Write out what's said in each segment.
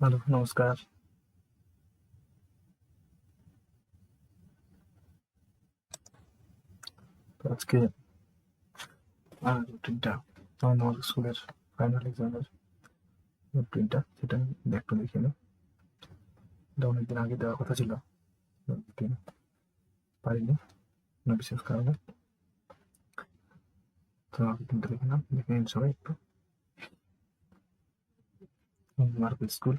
Hello, নমস্কার। তো আজকে রুটিনটা আমার স্কুলের ফাইনাল এক্সামের রুটিনটা সেটা আমি একটু দেখে নিই। এটা অনেকদিন আগে দেওয়ার কথা ছিল, রুটিন পারিনি কোনো বিশেষ কারণে। তো রুটিনটা দেখে নাম, দেখে নিন সবাই একটু। Market school,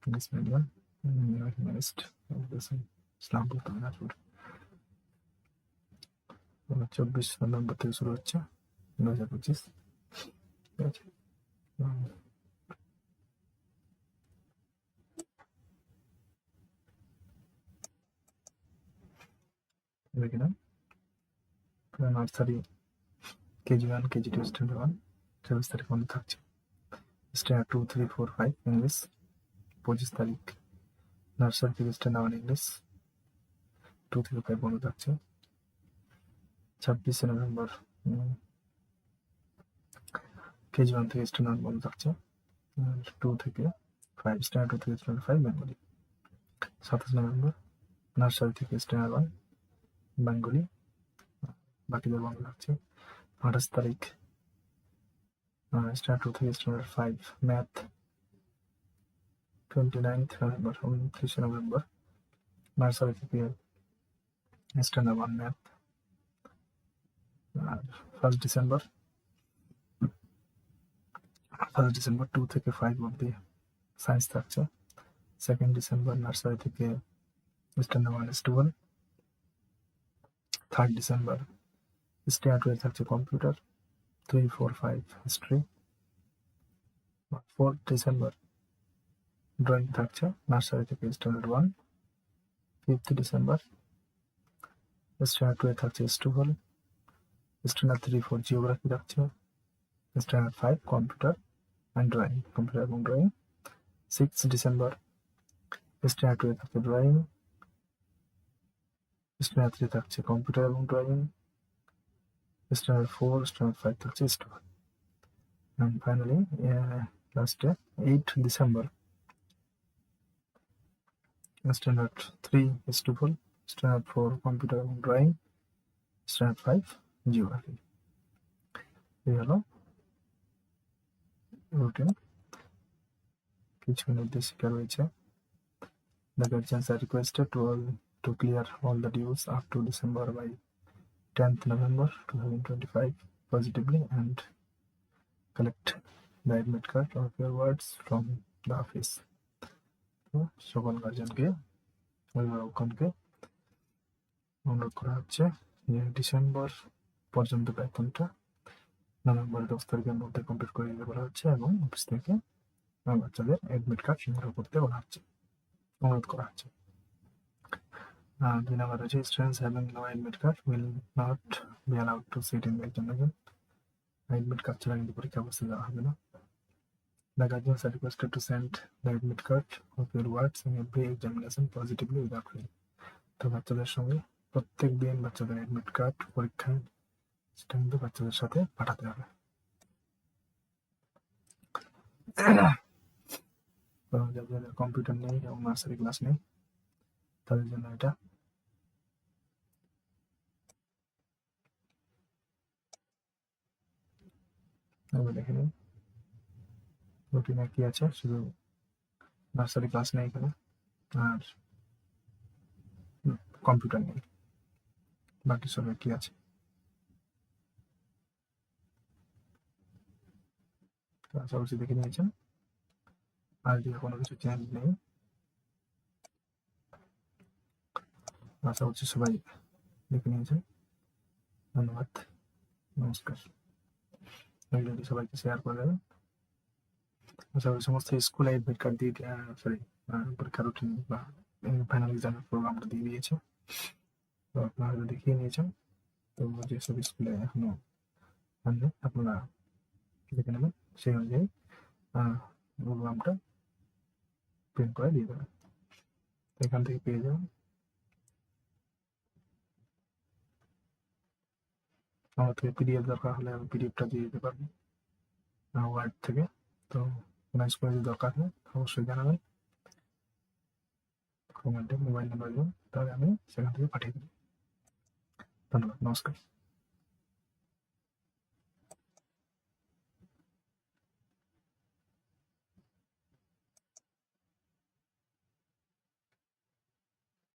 English medium, humanist, Islampur, Dinajpur. 24 November থেকে শুরু হচ্ছে, 2025। ঠিক আছে, দেখে নাম। নার্সারি, কেজি 1, কেজি 2, স্ট্যান্ডার্ড 1 24 তারিখ বন্ধ থাকছে। স্ট্যান্ডার্ড 2, 3, 4, 5 ইংলিশ 25 তারিখ। নার্সারি থেকে স্ট্যান্ডার্ড 1 ইংলিশ 2 থেকে 5 বন্ধ থাকছে। 26 নভেম্বর কেজি 1 থেকে স্ট্যান্ডার্ড 1 বন্ধ থাকছে। 2 থেকে 5 স্ট্যান্ডার্ড 2 থেকে স্ট্যান্ডার্ড 5 বেঙ্গলি। 27 নভেম্বর নার্সারি থেকে স্ট্যান্ডার্ড 1 বেঙ্গলি, বাকিদের বন্ধ থাকছে। 28 তারিখ স্ট্যান্ডার্ড 2 থেকে standard 5 math. 29 November 29 November nursery থেকে স্ট্যান্ডার্ড 1 ম্যাথ। আর 1 ডিসেম্বর 2 থেকে 5 অব্দি সায়েন্স থাকছে। 2 ডিসেম্বর নার্সারি থেকে স্ট্যান্ডার্ড 1 স্টুডেন্ট। 3 ডিসেম্বর স্ট্যান্ডার্ড 2 থাকছে কম্পিউটার। 3, 4, 5 হিস্ট্রি। 4 ডিসেম্বর ড্রয়িং থাকছে নার্সারি থেকে স্ট্যান্ডার্ড 1। 5 ডিসেম্বর স্ট্যান্ডার্ড 2 থাকছে স্টুডেন্ট। স্ট্যান্ডার্ড 3, 4 জিওগ্রাফি থাকছে। Standard 5 computer and drawing, computer এবং ড্রয়িং। 6 ডিসেম্বর স্ট্যান্ডার্ড 2 থাকছে ড্রয়িং। স্ট্যান্ডার্ড 3 থাকছে কম্পিউটার এবং ড্রয়িং। স্ট্যান্ডার্ড 4, স্ট্যান্ডার্ড 5 থাকছে স্টুডেন্ট। অ্যান্ড ফাইনালি লাস্টে 8 December standard 3 student, standard 4 computer এবং ড্রয়িং, স্ট্যান্ডার্ড 5 জিওগ্রাফি। এই হলো রুটিন। কিছু নির্দেশিকা রয়েছে। The guardians are requested to clear all the dues up to December by 10th November 2025 positively and collect the admit card of your words from the office. তো সকল গার্জিয়ানকে, অভিভাবকগণকে অনুরোধ করা হচ্ছে যে ডিসেম্বর পর্যন্ত বেতনটা নভেম্বর 10 তারিখের মধ্যে কমপ্লিট করে দিতে বলা হচ্ছে এবং অফিস থেকে বাচ্চাদের অ্যাডমিট কার্ড সংগ্রহ করতে বলা হচ্ছে, অনুরোধ করা হচ্ছে। 2 number রয়েছে, students having no admit card will not be allowed to sit in the examination. Admit card ছাড়া কিন্তু পরীক্ষা বসতে দেওয়া হবে না। The guardians are requested to send the admit card of your words in every examination positively without fail. তো বাচ্চাদের সঙ্গে প্রত্যেক দিন বাচ্চাদের অ্যাডমিট কার্ড পরীক্ষায় সেটা কিন্তু বাচ্চাদের সাথে পাঠাতে হবে। তো যাদের কম্পিউটার নেই এবং নার্সারি ক্লাস নেই তাদের জন্য এটা। দেখে নিন রুটিনে কি আছে, শুধু নার্সারি ক্লাস নেই এখানে আর কম্পিউটার নেই, বাকি সব কি আছে। আশা করছি দেখে নিয়েছেন, আর দিকে কোনো কিছু চেঞ্জ নেই। আশা করছি সবাই দেখে নিয়েছেন। ধন্যবাদ, নমস্কার। ভিডিওটি সবাইকে শেয়ার করে দেবেন। আশা করি সমস্ত স্কুলে অ্যাডমিট কার্ড দিয়ে পরীক্ষা রুটিন বা ফাইনাল এক্সামের প্রোগ্রামটা দিয়ে দিয়েছে। তো আপনারা হয়তো দেখিয়ে নিয়েছেন। তো যেসব স্কুলে এখনো আনলে আপনারা দেখে নেবেন, সেই অনুযায়ী প্রোগ্রামটা প্রিন্ট করে দিয়ে দেবেন। এখান থেকে পেয়ে যাবেন। আমার থেকে পিডিএফ দরকার হলে আমি পিডিএফটা দিয়ে দিতে পারবো ওয়ার্ড থেকে। তো কোনো স্কুলে যদি দরকার হয় অবশ্যই জানাবেন। কমেন্টে মোবাইল নাম্বার দিন, তাহলে আমি সেখান থেকে পাঠিয়ে দেবো। ধন্যবাদ, নমস্কার।